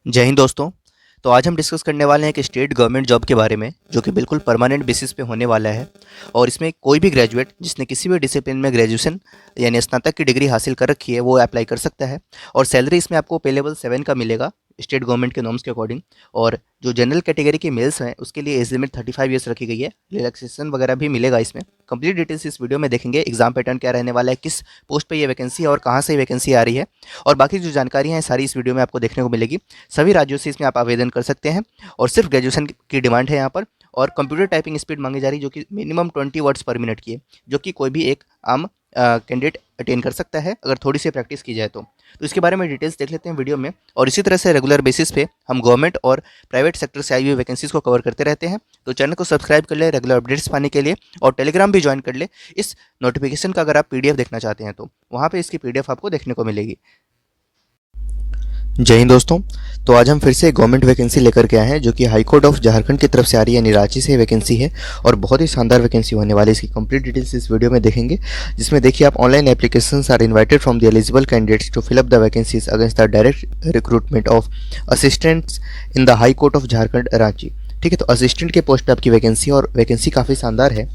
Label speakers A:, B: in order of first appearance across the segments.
A: जय हिंद दोस्तों। तो आज हम डिस्कस करने वाले हैं एक स्टेट गवर्नमेंट जॉब के बारे में जो कि बिल्कुल परमानेंट बेसिस पे होने वाला है। और इसमें कोई भी ग्रेजुएट जिसने किसी भी डिसिप्लिन में ग्रेजुएशन यानी स्नातक की डिग्री हासिल कर रखी है वो अप्लाई कर सकता है। और सैलरी इसमें आपको पे लेवल 7 का मिलेगा स्टेट गवर्नमेंट के नॉर्म्स के अकॉर्डिंग। और जो जनरल कैटेगरी के मेल्स हैं उसके लिए एज लिमिट 35 ईयर्स रखी गई है। रिलैक्सेशन वगैरह भी मिलेगा इसमें। कंप्लीट डिटेल्स इस वीडियो में देखेंगे। एग्जाम पैटर्न क्या रहने वाला है, किस पोस्ट पे ये वैकेंसी है और कहाँ से वैकेंसी आ रही है, और बाकी जो जानकारी है सारी इस वीडियो में आपको देखने को मिलेगी। सभी राज्यों से इसमें आप आवेदन कर सकते हैं और सिर्फ ग्रेजुएशन की डिमांड है यहाँ पर। और कंप्यूटर टाइपिंग स्पीड मांगी जा रही है जो कि मिनिमम 20 वर्ड्स पर मिनट की है, जो कि कोई भी एक आम कैंडिडेट अटेन कर सकता है अगर थोड़ी सी प्रैक्टिस की जाए तो। इसके बारे में डिटेल्स देख लेते हैं वीडियो में। और इसी तरह से रेगुलर बेसिस पे हम गवर्नमेंट और प्राइवेट सेक्टर से आई हुई वैकेंसीज को कवर करते रहते हैं। तो चैनल को सब्सक्राइब कर ले रेगुलर अपडेट्स पाने के लिए, और टेलीग्राम भी ज्वाइन कर ले इस नोटिफिकेशन का। अगर आप पीडीएफ देखना चाहते हैं तो वहाँ पे इसकी पीडीएफ आपको देखने को मिलेगी। जय हिंद दोस्तों। तो आज हम फिर से गवर्नमेंट वैकेंसी लेकर के आए हैं जो कि हाई कोर्ट ऑफ झारखंड की तरफ से आ रही है, यानी रांची से वैकेंसी है। और बहुत ही शानदार वैकेंसी होने वाली है। इसकी कंप्लीट डिटेल्स इस वीडियो में देखेंगे, जिसमें देखिए आप online applications are invited from the eligible candidates to fill up the vacancies against the direct recruitment of assistants in the high court of Jharkhand Ranchi. ठीक है, तो असिस्टेंट के पोस्ट पे आपकी वैकेंसी, और वैकेंसी काफ़ी शानदार है।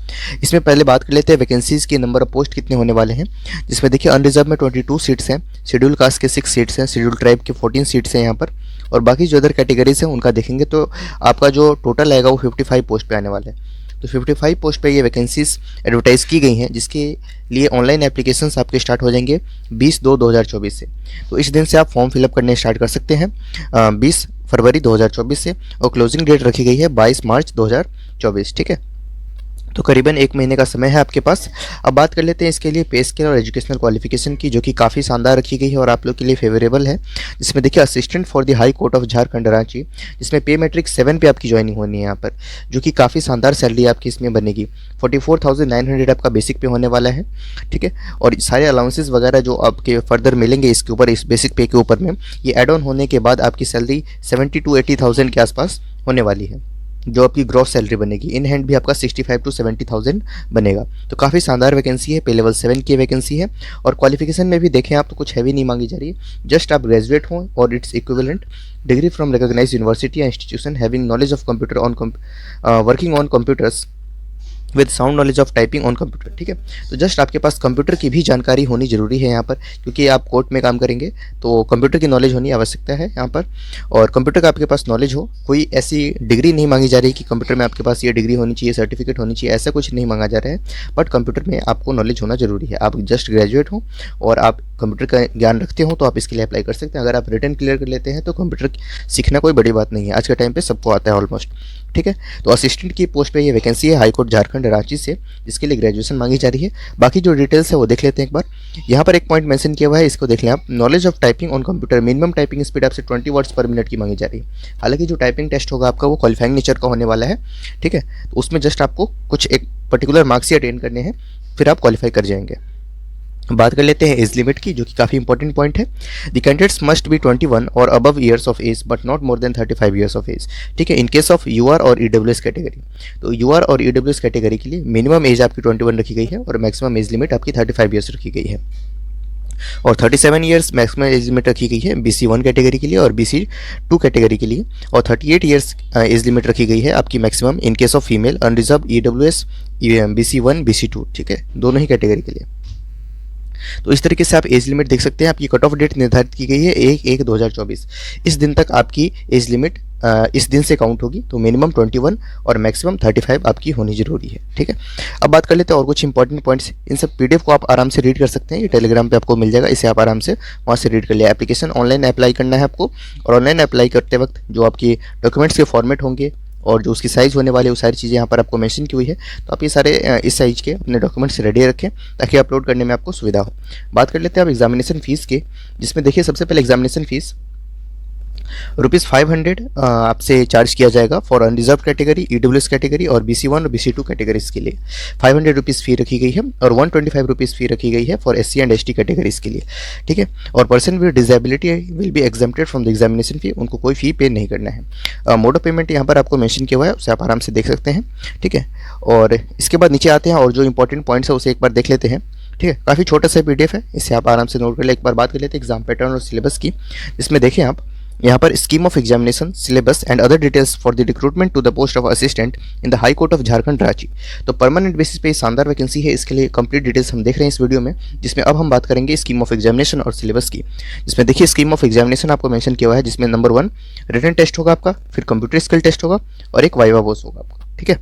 A: इसमें पहले बात कर लेते हैं वैकेंसीज़ की नंबर ऑफ पोस्ट कितने होने वाले हैं। जिसमें देखिए अनरिजर्व में 22 सीट्स हैं, शेड्यूल कास्ट के 6 सीट्स हैं, शेड्यूल ट्राइब के 14 सीट्स हैं यहाँ पर। और बाकी जो अदर कैटेगरीज हैं उनका देखेंगे तो आपका जो टोटल आएगा वो 55 पोस्ट पे आने वाला है। तो 55 पोस्ट पे ये वैकेंसीज एडवर्टाइज़ की गई हैं, जिसके लिए ऑनलाइन एप्लीकेशंस आपके स्टार्ट हो जाएंगे 20/2/2024 से। तो इस दिन से आप फॉर्म फिलअप करने स्टार्ट कर सकते हैं 20 फरवरी 2024 से। और क्लोजिंग डेट रखी गई है 22 मार्च 2024। ठीक है, तो करीबन 1 महीने का समय है आपके पास। अब बात कर लेते हैं इसके लिए पे स्केल और एजुकेशनल क्वालिफिकेशन की, जो कि काफ़ी शानदार रखी गई है और आप लोग के लिए फेवरेबल है। जिसमें देखिए assistant for the high court of Jharkhand Ranchi, जिसमें पे मैट्रिक 7 पे आपकी ज्वाइनिंग होनी है यहाँ पर, जो कि काफ़ी शानदार सैलरी आपकी इसमें बनेगी। 44,900 आपका बेसिक पे होने वाला है। ठीक है, और सारे अलाउंसेस वगैरह जो आपके फर्दर मिलेंगे इसके ऊपर, इस बेसिक पे के ऊपर में, ये एड ऑन होने के बाद आपकी सैलरी 70 to 80,000 के आसपास होने वाली है, जो आपकी ग्रॉस सैलरी बनेगी। इन हैंड भी आपका 65 to 70,000 बनेगा। तो काफ़ी शानदार वैकेंसी है, पे लेवल 7 की वैकेंसी है। और क्वालिफिकेशन में भी देखें आप तो कुछ हैवी नहीं मांगी जा रही है। जस्ट आप ग्रेजुएट हों और it's equivalent degree from recognised university या institution having knowledge of computer on working on computers with sound knowledge of typing on computer. ठीक है, तो जस्ट आपके पास कंप्यूटर की भी जानकारी होनी जरूरी है यहाँ पर, क्योंकि आप कोर्ट में काम करेंगे तो कंप्यूटर की नॉलेज होनी आवश्यकता है यहाँ पर। और कंप्यूटर का आपके पास नॉलेज हो, कोई ऐसी डिग्री नहीं मांगी जा रही कि कंप्यूटर में आपके पास ये डिग्री होनी चाहिए, सर्टिफिकेट होनी चाहिए, ऐसा कुछ नहीं मांगा जा रहा है। बट कंप्यूटर में आपको नॉलेज होना जरूरी है। आप जस्ट ग्रेजुएट हो और आप कंप्यूटर का ज्ञान रखते हो तो आप इसके लिए अप्लाई कर सकते हैं। अगर आप रिटर्न क्लियर कर लेते हैं तो कंप्यूटर सीखना कोई बड़ी बात नहीं है, आज के टाइम पे सबको आता है ऑलमोस्ट। ठीक है, तो असिस्टेंट की पोस्ट पे ये वैकेंसी है हाई कोर्ट झारखंड रांची से, जिसके लिए ग्रेजुएशन मांगी जा रही है। बाकी जो डिटेल्स है वो देख लेते हैं एक बार। यहाँ पर एक पॉइंट मेंशन किया हुआ है, इसको देख लें आप। Knowledge of typing on computer, minimum typing speed आपसे 20 वर्ड्स पर मिनट की मांगी जा रही है। हालांकि जो टाइपिंग टेस्ट होगा आपका वो क्वालिफाइंग नेचर का होने वाला है। ठीक है, तो उसमें जस्ट आपको कुछ एक पर्टिकुलर मार्क्स ही अटेन करने हैं, फिर आप क्वालिफाई कर जाएंगे। बात कर लेते हैं एज लिमिट की, जो कि काफ़ी इंपॉर्टेंट पॉइंट है। द कैंडिडेट्स मस्ट बी 21 और above years of age but not more than 35 years of age. ठीक है, इन केस ऑफ यूआर और ईडब्ल्यूएस कैटेगरी। तो यूआर और ईडब्ल्यूएस कैटेगरी के लिए मिनिमम एज आपकी 21 रखी गई है और मैक्सिमम एज लिमिट आपकी 35 ईयर्स रखी गई है। और 37 ईयर्स मैक्सिमम एज लिमिट रखी गई है BC1 कैटेगरी के लिए और BC2 कैटेगरी के लिए। और 38 ईयर्स एज लिमिट रखी गई है आपकी maximum in case of female unreserve EWS BC1 BC2। ठीक है, दोनों ही कैटेगरी के लिए। तो इस तरीके से आप एज लिमिट देख सकते हैं। आपकी कट ऑफ डेट निर्धारित की गई है 1/1/2024। इस दिन तक आपकी एज लिमिट इस दिन से काउंट होगी। तो मिनिमम 21 और मैक्सिमम 35 आपकी होनी जरूरी है। ठीक है, अब बात कर लेते हैं और कुछ इंपॉर्टेंट पॉइंट्स। इन सब पीडीएफ को आप आराम से रीड कर सकते हैं, ये टेलीग्राम पे आपको मिल जाएगा, इसे आप आराम से वहाँ से रीड कर लिया। एप्लीकेशन ऑनलाइन अप्लाई करना है आपको, और ऑनलाइन अप्लाई करते वक्त जो आपकी डॉक्यूमेंट्स के फॉर्मेट होंगे और जो उसकी साइज़ होने वाली है वो सारी चीज़ें यहाँ पर आपको मेंशन की हुई है। तो आप ये सारे इस साइज़ के अपने डॉक्यूमेंट्स रेडी रखें ताकि अपलोड करने में आपको सुविधा हो। बात कर लेते हैं आप एग्जामिनेशन फ़ीस के, जिसमें देखिए सबसे पहले एग्जामिनेशन फ़ीस ₹500 आपसे चार्ज किया जाएगा for unreserve category, EWS category और BC1 और BC2 कैटेगरीज के लिए। ₹500 फ़ी रखी गई है और ₹125 फ़ी रखी गई है for SC and ST categories के लिए। ठीक है, और person with disability will be exempted from the examination फ़ी, उनको कोई फ़ी पे नहीं करना है। मोड ऑफ पेमेंट यहाँ पर आपको मेंशन किया हुआ है, उसे आप आराम से देख सकते हैं। ठीक है, और इसके बाद नीचे आते हैं और जो इंपॉर्टेंट पॉइंट्स है उसे एक बार देख लेते हैं। ठीक है, काफ़ी छोटा सा PDF है, इसे आप आराम से नोट कर ले। एक बार बात कर लेते हैं एग्जाम पैटर्न और सिलेबस की, जिसमें देखें आप यहाँ पर scheme of examination, syllabus and other details for the recruitment to the post of assistant in the high court of Jharkhand Ranchi. तो परमानेंट बेसिस पे शानदार वैकेंसी है, इसके लिए कंप्लीट डिटेल्स हम देख रहे हैं इस वीडियो में, जिसमें अब हम बात करेंगे स्कीम ऑफ एग्जामिनेशन और सिलेबस की। जिसमें देखिए स्कीम ऑफ एग्जामिनेशन आपको मेंशन किया हुआ है, जिसमें नंबर 1 रिटन टेस्ट होगा आपका, फिर कंप्यूटर स्किल टेस्ट होगा और एक वाइवा वॉस होगा आपका, ठीक है।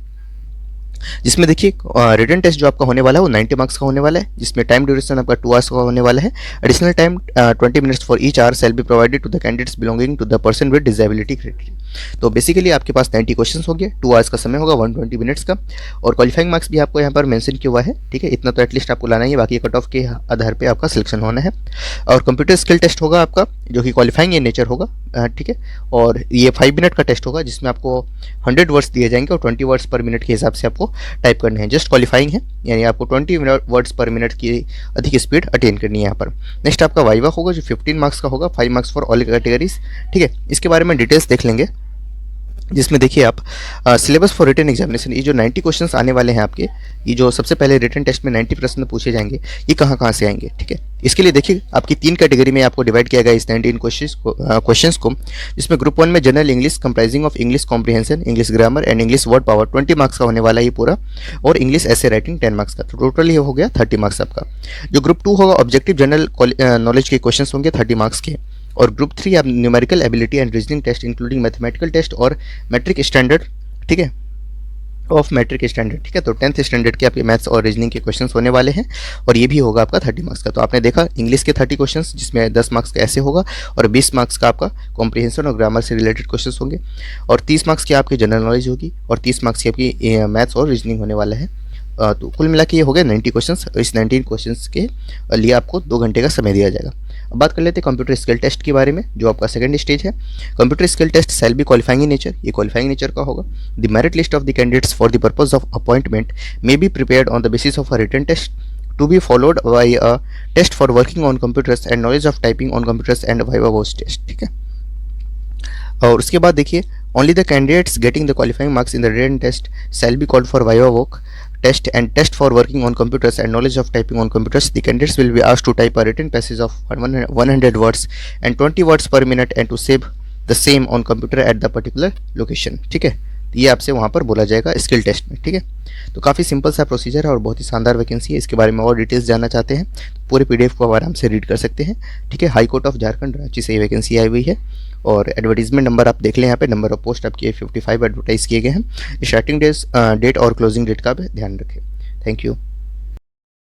A: जिसमें देखिए रिटन टेस्ट जो आपका होने वाला है वो 90 मार्क्स का होने वाला है, जिसमें टाइम ड्यूरेशन आपका 2 आवर्स का होने वाला है। Additional time 20 minutes for each hour shall be provided to the candidates belonging to the person with disability criteria. तो बेसिकली आपके पास 90 क्वेश्चंस होंगे, 2 आवर्स का समय होगा, 120 मिनट्स का, और क्वालिफाइंग मार्क्स भी आपको यहाँ पर मेंशन किया हुआ है, ठीक है। इतना तो एटलीस्ट आपको लाना ही है, बाकी कट ऑफ के आधार पर आपका सिलेक्शन होना है। और कंप्यूटर स्किल टेस्ट होगा आपका, जो कि क्वालिफाइंग इन नेचर होगा, ठीक है। और ये 5 मिनट का टेस्ट होगा, जिसमें आपको 100 वर्ड्स दिए जाएंगे और 20 वर्ड्स पर मिनट के हिसाब से आपको टाइप करने हैं। जस्ट क्वालिफाइंग है, यानी आपको 20 वर्ड्स पर मिनट की अधिक स्पीड अटेन करनी है यहाँ पर। नेक्स्ट आपका वाइवा होगा, जो 15 मार्क्स का होगा, 5 मार्क्स फॉर ऑल कैटेगरीज, ठीक है। इसके बारे में डिटेल्स देख लेंगे, जिसमें देखिए आप सिलेबस फॉर रिटन एग्जामिनेशन, ये जो 90 क्वेश्चंस आने वाले हैं आपके, ये जो सबसे पहले रिटन टेस्ट में 90 प्रश्न पूछे जाएंगे, ये कहाँ से आएंगे, ठीक है। इसके लिए देखिए आपकी 3 कैटेगरी में आपको डिवाइड किया गया इस 19 क्वेश्चंस को, जिसमें ग्रुप 1 में general English comprising of English comprehension, English grammar and English word power 20 marks का होने वाला है ये पूरा, और इंग्लिश ऐसे राइटिंग 10 मार्क्स का। तो टोटल ये हो गया 30 मार्क्स आपका। जो ग्रुप 2 होगा ऑब्जेक्टिव जनरल नॉलेज के क्वेश्चन होंगे 30 मार्क्स के, और ग्रुप 3 आप numerical ability and reasoning test including mathematical test और मैट्रिक स्टैंडर्ड, ठीक है, ऑफ मैट्रिक स्टैंडर्ड, ठीक है। तो 10th स्टैंडर्ड के आपके मैथ्स और रीजनिंग के क्वेश्चंस होने वाले हैं, और ये भी होगा आपका 30 मार्क्स का। तो आपने देखा इंग्लिश के 30 क्वेश्चंस, जिसमें 10 मार्क्स का ऐसे होगा, और 20 मार्क्स का आपका कॉम्प्रिहेंशन और ग्रामर से रिलेटेड क्वेश्चंस होंगे, और 30 मार्क्स की आपकी जनरल नॉलेज होगी, और 30 मार्क्स की आपकी मैथ्स और रीजनिंग होने वाला है। तो कुल मिला के ये हो गए 90 क्वेश्चंस। इस 19 क्वेश्चंस के लिए आपको 2 घंटे का समय दिया जाएगा। अब बात कर लेते हैं कंप्यूटर स्किल टेस्ट के बारे में, जो आपका सेकंड स्टेज है। Computer skill test shall be qualifying in nature, ये क्वालिफाइंग नेचर का होगा। The merit list of the candidates for the purpose of appointment may be prepared on the basis of a written test to be followed by a test for working on computers and knowledge of typing on computers and viva voce test, ठीक है। और उसके बाद देखिए only the candidates getting the qualifying marks in the written test shall be called for viva voce test and test for working on computers and knowledge of typing on computers. The candidates will be asked to type a written passage of 100 words and 20 words per minute and to save the same on computer at the particular location, ठीक है। ये आपसे वहाँ पर बोला जाएगा skill test में, ठीक है। तो काफ़ी सिंपल सा प्रोसीजर है और बहुत ही शानदार वैकेंसी है। इसके बारे में और डिटेल्स जानना चाहते हैं तो पूरे PDF को आराम से रीड कर सकते हैं, ठीक है। High court of Jharkhand Ranchi से ये वैकेंसी आई हुई है, और एडवर्टीजमेंट नंबर आप देख लें, यहाँ पे नंबर ऑफ पोस्ट आपके 55 एडवर्टाइज किए गए हैं। स्टार्टिंग डेट और क्लोजिंग डेट का भी ध्यान रखें। Thank you.